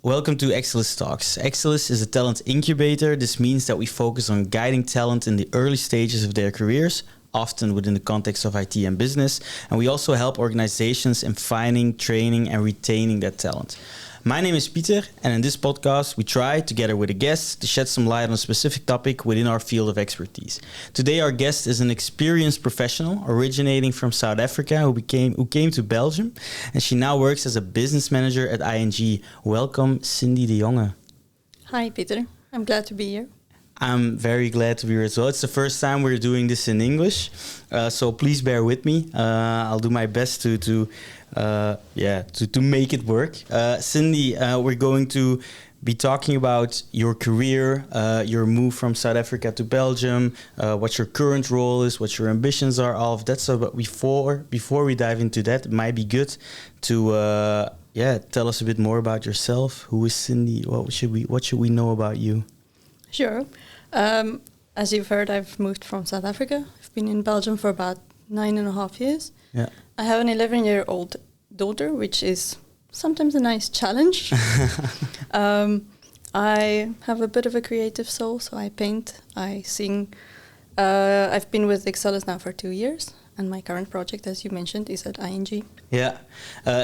Welcome to Exellys Talks. Exellys is a talent incubator. This means that we focus on guiding talent in the early stages of their careers, often within the context of IT and business. And we also help organizations in finding, training, and retaining that talent. My name is Pieter, and in this podcast, we try, together with a guest, to shed some light on a specific topic within our field of expertise. Today, our guest is an experienced professional originating from South Africa who came to Belgium, and she now works as a business manager at ING. Welcome, Sindy de Jonge. Hi, Pieter. I'm glad to be here. I'm very glad to be here as well. It's the first time we're doing this in English, so please bear with me. I'll do my best to make it work. Sindy, we're going to be talking about your career, your move from South Africa to Belgium, what your current role is, what your ambitions are, all of that. So, but before we dive into that, it might be good to tell us a bit more about yourself. Who is Sindy? What should we know about you? Sure. As you've heard, I've moved from South Africa. I've been in Belgium for about 9.5 years. Yeah. I have an 11-year-old daughter, which is sometimes a nice challenge. I have a bit of a creative soul, so I paint, I sing. I've been with Exellys now for 2 years, and my current project, as you mentioned, is at ING. Yeah.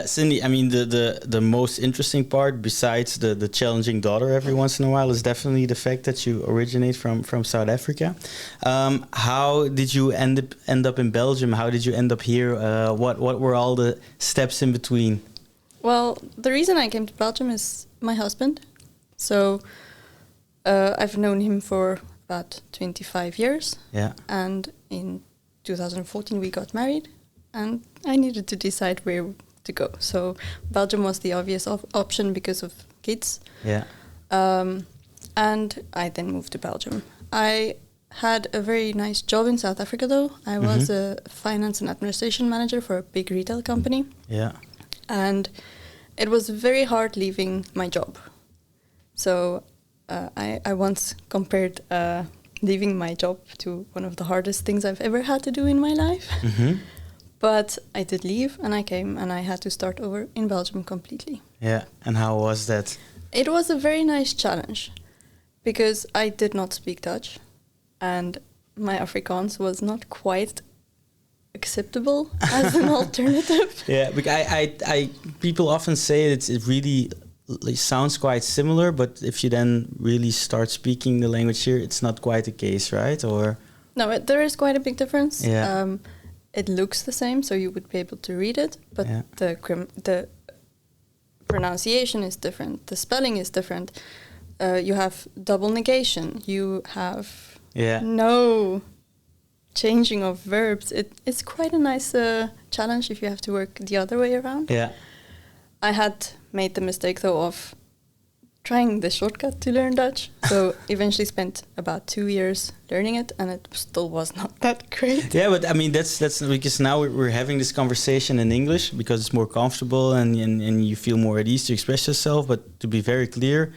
Sindy, I mean, the most interesting part, besides the challenging daughter every once in a while, is definitely the fact that you originate from South Africa. How did you end up in Belgium? How did you end up here? What were all the steps in between? Well, the reason I came to Belgium is my husband. So I've known him for about 25 years. Yeah. And in 2014 we got married, and I needed to decide where to go. So Belgium was the obvious option because of kids. Yeah. And I then moved to Belgium. I had a very nice job in South Africa, though. I was a finance and administration manager for a big retail company. Yeah. And it was very hard leaving my job. So I once compared leaving my job to one of the hardest things I've ever had to do in my life. Mm-hmm. But I did leave, and I came, and I had to start over in Belgium completely. Yeah, and how was that? It was a very nice challenge, because I did not speak Dutch, and my Afrikaans was not quite acceptable as an alternative. Yeah, because I people often say it really sounds quite similar, but if you then really start speaking the language here, it's not quite the case, right? Or no, there is quite a big difference. Yeah. It looks the same, so you would be able to read it, but yeah. the pronunciation is different. The spelling is different. You have double negation. You have no changing of verbs. It's quite a nice challenge if you have to work the other way around. Yeah. I had made the mistake, though, of trying the shortcut to learn Dutch. So eventually spent about 2 years learning it, and it still was not that great. Yeah, but I mean, that's because now we're having this conversation in English because it's more comfortable and you feel more at ease to express yourself. But to be very clear,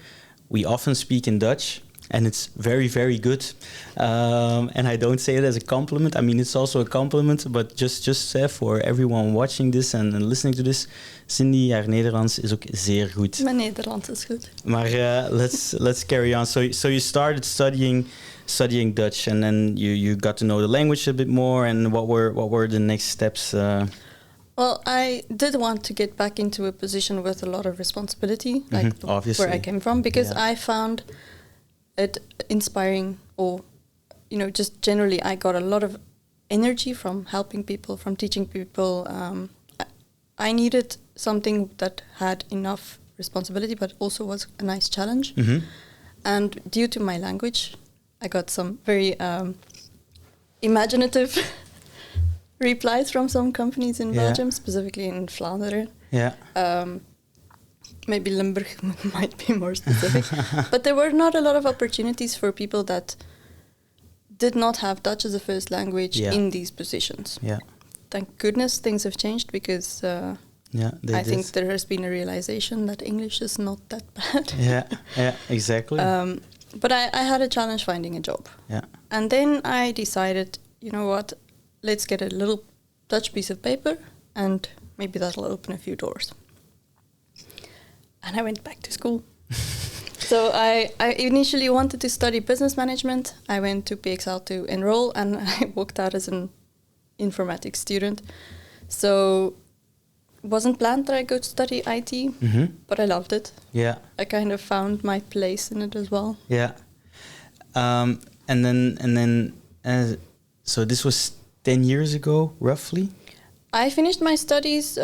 we often speak in Dutch, and it's very, very good. And I don't say it as a compliment. I mean, it's also a compliment, but just for everyone watching this and listening to this, Sindy, haar Nederlands is ook zeer goed. Mijn Nederlands is goed. Maar let's carry on. So you started studying Dutch, and then you got to know the language a bit more. And what were the next steps? Well, I did want to get back into a position with a lot of responsibility, like obviously, where I came from, because I found it inspiring, or just generally I got a lot of energy from helping people, from teaching people. I needed something that had enough responsibility but also was a nice challenge. And due to my language, I got some very imaginative replies from some companies in Belgium, specifically in Vlaanderen. Maybe Limburg might be more specific. But there were not a lot of opportunities for people that did not have Dutch as a first language in these positions. Yeah. Thank goodness things have changed, because I think there has been a realization that English is not that bad. Yeah, exactly. But I had a challenge finding a job. Yeah. And then I decided, you know what, let's get a little Dutch piece of paper, and maybe that'll open a few doors. And I went back to school. So I initially wanted to study business management. I went to PXL to enroll, and I walked out as an informatics student. So wasn't planned that I go to study IT, but I loved it. Yeah. I kind of found my place in it as well. Yeah. And then so this was 10 years ago, roughly? I finished my studies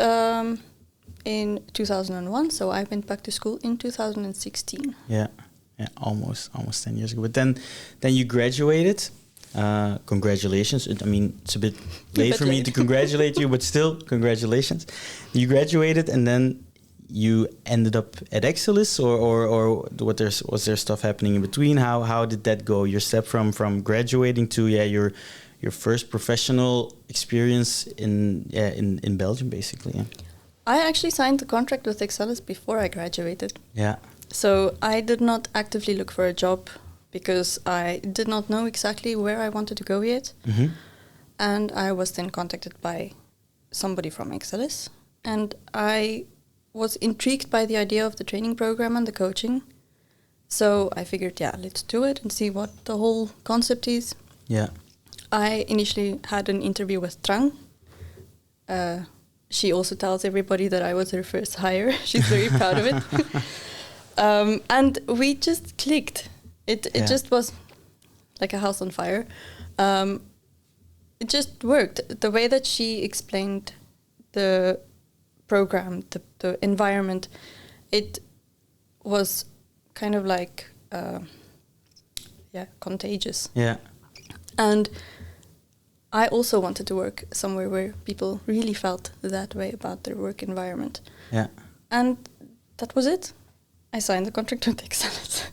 in 2001, so I went back to school in 2016. Yeah, almost 10 years ago. But then you graduated. Congratulations. I mean, it's a bit late for me to congratulate you, but still, congratulations. You graduated, and then you ended up at Exellys, or was there stuff happening in between? How did that go? Your step from graduating to your first professional experience in Belgium, basically. Yeah. I actually signed the contract with Exellys before I graduated. Yeah. So I did not actively look for a job because I did not know exactly where I wanted to go yet. And I was then contacted by somebody from Exellys, and I was intrigued by the idea of the training program and the coaching. So I figured, let's do it and see what the whole concept is. Yeah. I initially had an interview with Trang. She also tells everybody that I was her first hire. She's very proud of it. And we just clicked. It just was like a house on fire. It just worked. The way that she explained the program, the environment, it was kind of like, contagious. Yeah. And I also wanted to work somewhere where people really felt that way about their work environment. Yeah. And that was it. I signed the contract with Exellys.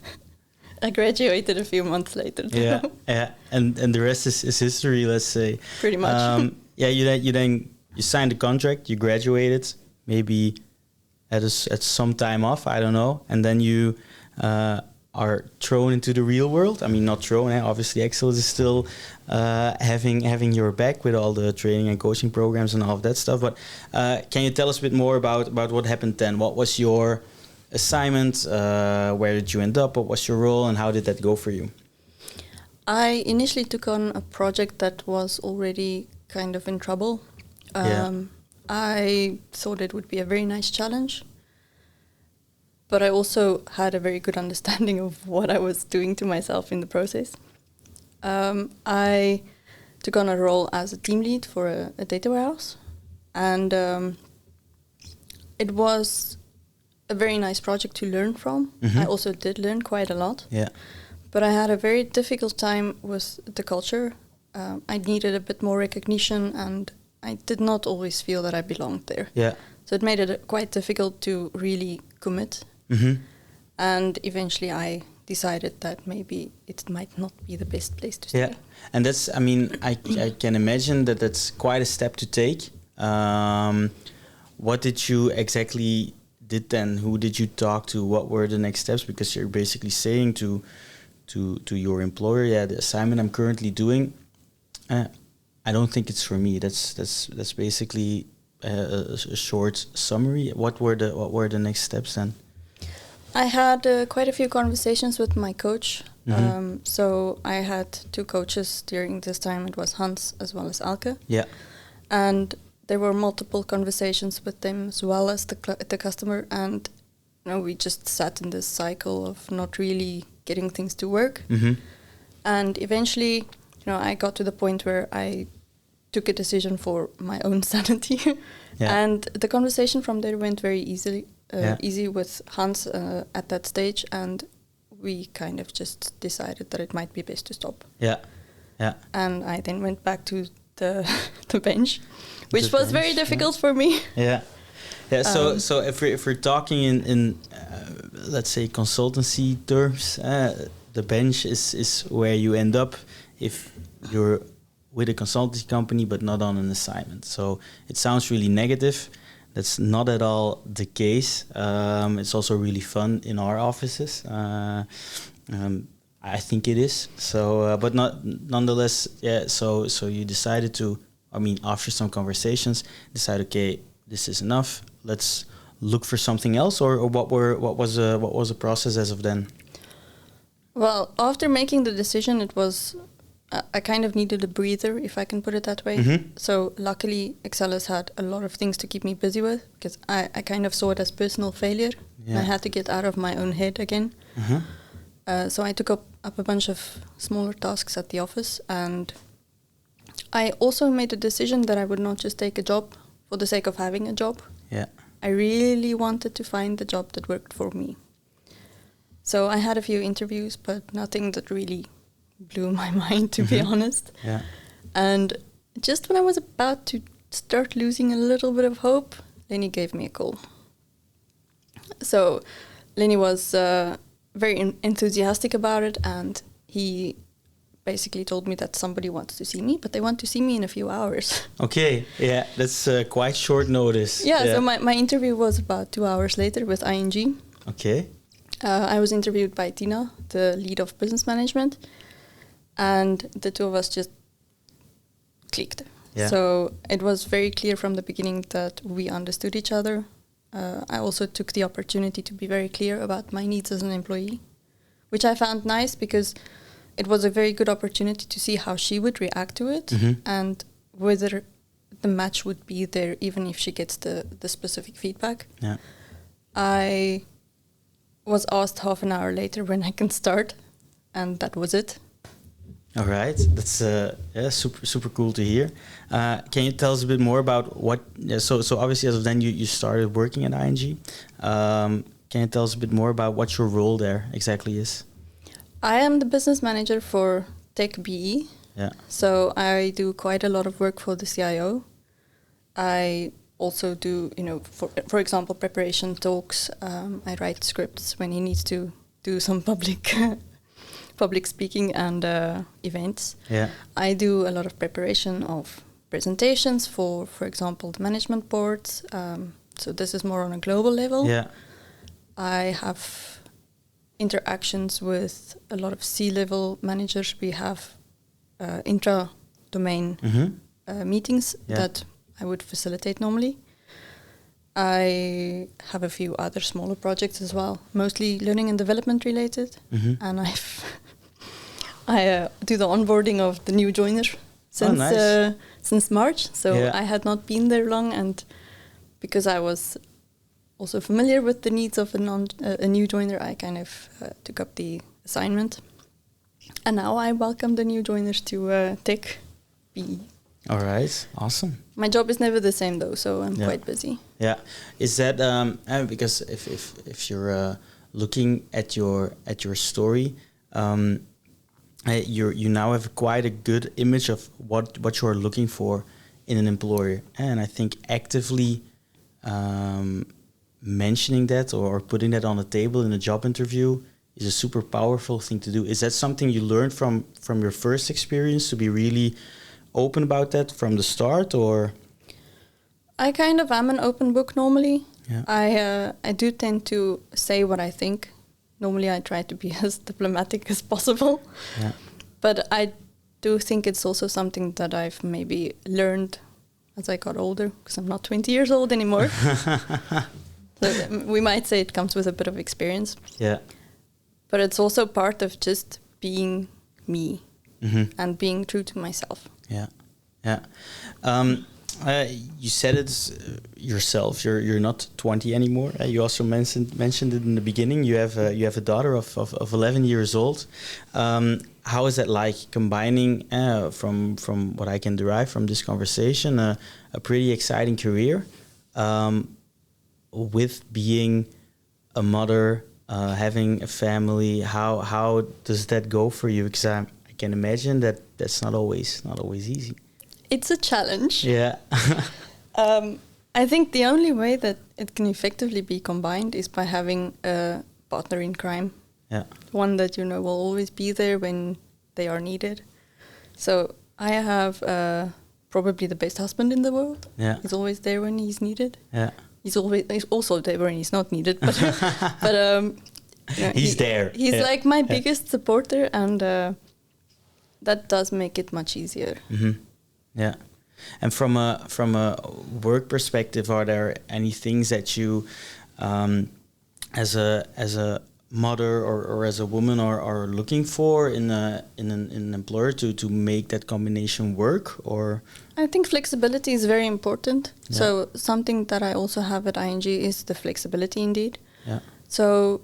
I graduated a few months later. Yeah, yeah. And the rest is history, let's say. Pretty much. You signed the contract, you graduated, maybe at some time off, I don't know, and then you are thrown into the real world. I mean, not thrown. Obviously, Exellys is still having your back with all the training and coaching programs and all of that stuff. But can you tell us a bit more about what happened then? What was your assignment? Where did you end up? What was your role, and how did that go for you? I initially took on a project that was already kind of in trouble. I thought it would be a very nice challenge, but I also had a very good understanding of what I was doing to myself in the process. I took on a role as a team lead for a data warehouse, and it was a very nice project to learn from. I also did learn quite a lot. Yeah. But I had a very difficult time with the culture. I needed a bit more recognition, and I did not always feel that I belonged there. Yeah. So it made it quite difficult to really commit. And eventually I decided that maybe it might not be the best place to stay. Yeah. And that's, I mean, I can imagine that that's quite a step to take. What did you exactly did then? Who did you talk to? What were the next steps? Because you're basically saying to your employer, the assignment I'm currently doing, I don't think it's for me. That's basically a short summary. What were the next steps then? I had quite a few conversations with my coach. So I had two coaches during this time. It was Hans as well as Alke. Yeah. And there were multiple conversations with them as well as the customer. And we just sat in this cycle of not really getting things to work. And eventually, I got to the point where I took a decision for my own sanity. And the conversation from there went very easy with Hans at that stage, and we kind of just decided that it might be best to stop. And I then went back to the bench, which was very difficult for me. So if we're talking in let's say consultancy terms, the bench is where you end up if you're with a consultancy company but not on an assignment. So it sounds really negative. That's not at all the case. It's also really fun in our offices. I think it is. So, but nonetheless, yeah. So you decided to. I mean, after some conversations, decide, okay, this is enough. Let's look for something else, or what was the process as of then? Well, after making the decision, it was I kind of needed a breather, if I can put it that way. Mm-hmm. So luckily, Exellys had a lot of things to keep me busy with, because I kind of saw it as personal failure. Yeah. I had to get out of my own head again. Uh-huh. So I took up a bunch of smaller tasks at the office, and I also made a decision that I would not just take a job for the sake of having a job. Yeah. I really wanted to find the job that worked for me. So I had a few interviews, but nothing that really blew my mind, to be honest. Yeah. And just when I was about to start losing a little bit of hope, Lenny gave me a call. So Lenny was very enthusiastic about it, and he basically told me that somebody wants to see me, but they want to see me in a few hours. Okay, yeah, that's quite short notice. Yeah, so my interview was about 2 hours later with ING. Okay. I was interviewed by Tina, the lead of business management, and the two of us just clicked. Yeah. So it was very clear from the beginning that we understood each other. I also took the opportunity to be very clear about my needs as an employee, which I found nice because it was a very good opportunity to see how she would react to it and whether the match would be there even if she gets the specific feedback. Yeah. I was asked half an hour later when I can start, and that was it. All right, that's super cool to hear. Can you tell us a bit more about what? So obviously, as of then, you started working at ING. Can you tell us a bit more about what your role there exactly is? I am the business manager for Tech BE. Yeah. So I do quite a lot of work for the CIO. I also do, for example, preparation talks. I write scripts when he needs to do some public speaking and events. Yeah. I do a lot of preparation of presentations for example, the management boards. So this is more on a global level. Yeah. I have interactions with a lot of C-level managers. We have intra-domain meetings that I would facilitate normally. I have a few other smaller projects as well, mostly learning and development related. And I do the onboarding of the new joiner since March. So I had not been there long, and because I was also familiar with the needs of a new joiner, I kind of took up the assignment. And now I welcome the new joiners to Tech BE. All right, awesome. My job is never the same though, so I'm quite busy. Yeah, is that because if you're looking at your story, you now have quite a good image of what you are looking for in an employer, and I think actively mentioning that or putting that on the table in a job interview is a super powerful thing to do. Is that something you learned from your first experience, to be really open about that from the start, or? I kind of am an open book normally. Yeah. I do tend to say what I think. Normally I try to be as diplomatic as possible. Yeah. But I do think it's also something that I've maybe learned as I got older, because I'm not 20 years old anymore. So we might say it comes with a bit of experience. Yeah. But it's also part of just being me and being true to myself. Yeah, yeah. You said it yourself. You're not 20 anymore. You also mentioned it in the beginning. You have a daughter of 11 years old. How is that like, combining from what I can derive from this conversation a pretty exciting career with being a mother, having a family? How does that go for you? Because I can imagine that's not always easy. It's a challenge. Yeah. I think the only way that it can effectively be combined is by having a partner in crime. Yeah. One that will always be there when they are needed. So I have probably the best husband in the world. Yeah. He's always there when he's needed. Yeah. He's also there when he's not needed. But he's there. He's like my biggest supporter, and that does make it much easier. Mm-hmm. Yeah. And from a work perspective, are there any things that you, as a mother or as a woman, are looking for in an employer to make that combination work? Or I think flexibility is very important. Yeah. So something that I also have at ING is the flexibility indeed. yeah, So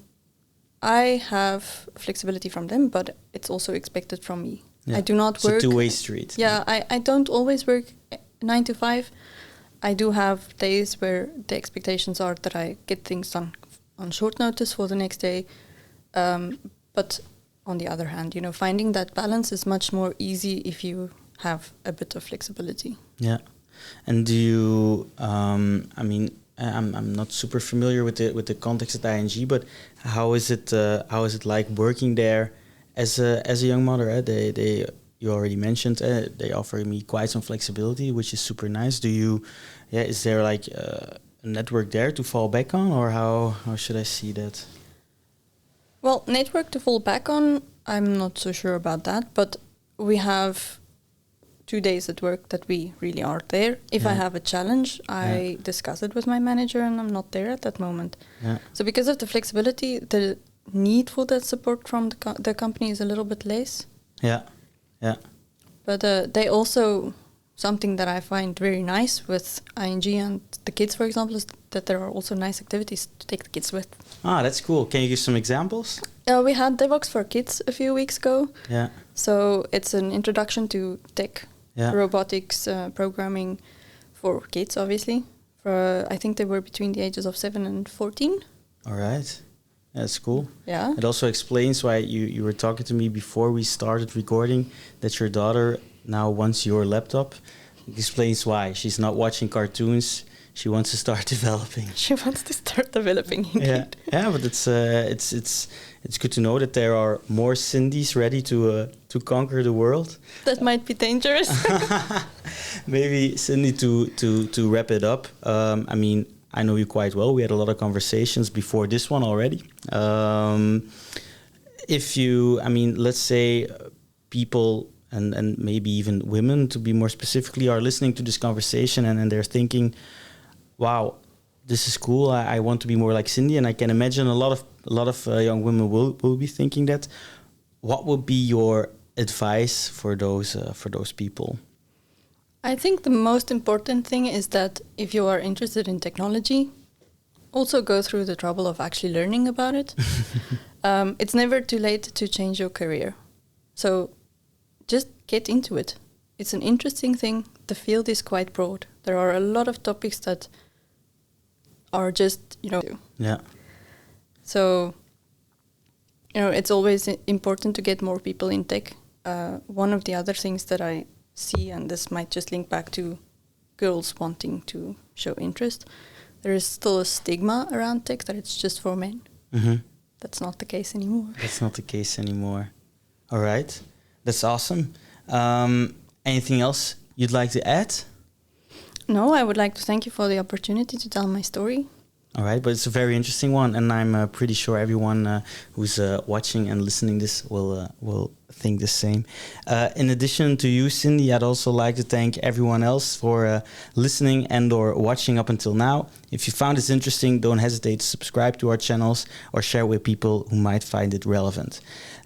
I have flexibility from them, but it's also expected from me. yeah. I do not It's a work. two-way street. Yeah, I don't always work 9 to 5. I do have days where the expectations are that I get things done on short notice for the next day. But on the other hand, finding that balance is much more easy if you have a bit of flexibility. Yeah. And do you? I mean, I'm not super familiar with the context at ING, but how is it like working there as a young mother? You already mentioned they offer me quite some flexibility, which is super nice. Do you? Yeah. Is there like a network there to fall back on, or how should I see that? Well, network to fall back on, I'm not so sure about that, but we have 2 days at work that we really are there. If I have a challenge, I discuss it with my manager and I'm not there at that moment. Yeah. So because of the flexibility, the need for that support from the company is a little bit less. Yeah. Yeah. But they also, something that I find very nice with ING and the kids, for example, is that there are also nice activities to take the kids with. Ah, that's cool. Can you give some examples? We had DevOps for Kids a few weeks ago. Yeah. So it's an introduction to tech, Yeah. robotics, programming for kids, obviously. I think they were between the ages of 7 and 14. All right. That's cool. Yeah. It also explains why you were talking to me before we started recording that your daughter now wants your laptop. It explains why. She's not watching cartoons. She wants to start developing. She wants to start developing. Yeah, yeah, but it's good to know that there are more Sindys ready to conquer the world. That might be dangerous. Maybe Sindy, to wrap it up. I mean, I know you quite well. We had a lot of conversations before this one already. Let's say people and maybe even women, to be more specifically, are listening to this conversation and they're thinking, wow, this is cool. I want to be more like Sindy, and I can imagine a lot of young women will be thinking that. What would be your advice for those people? I think the most important thing is that if you are interested in technology, also go through the trouble of actually learning about it. It's never too late to change your career. So just get into it. It's an interesting thing. The field is quite broad. There are a lot of topics that are just, Yeah. So, it's always important to get more people in tech. One of the other things that I see, and this might just link back to girls wanting to show interest, there is still a stigma around tech that it's just for men. Mm-hmm. That's not the case anymore. That's not the case anymore. All right. That's awesome. Anything else you'd like to add? No, I would like to thank you for the opportunity to tell my story. All right, but it's a very interesting one, and I'm pretty sure everyone who's watching and listening this will think the same. In addition to you, Sindy, I'd also like to thank everyone else for listening and or watching up until now. If you found this interesting, don't hesitate to subscribe to our channels or share with people who might find it relevant.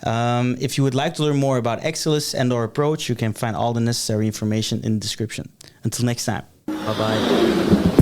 If you would like to learn more about Exellys and our approach, you can find all the necessary information in the description. Until next time, bye-bye.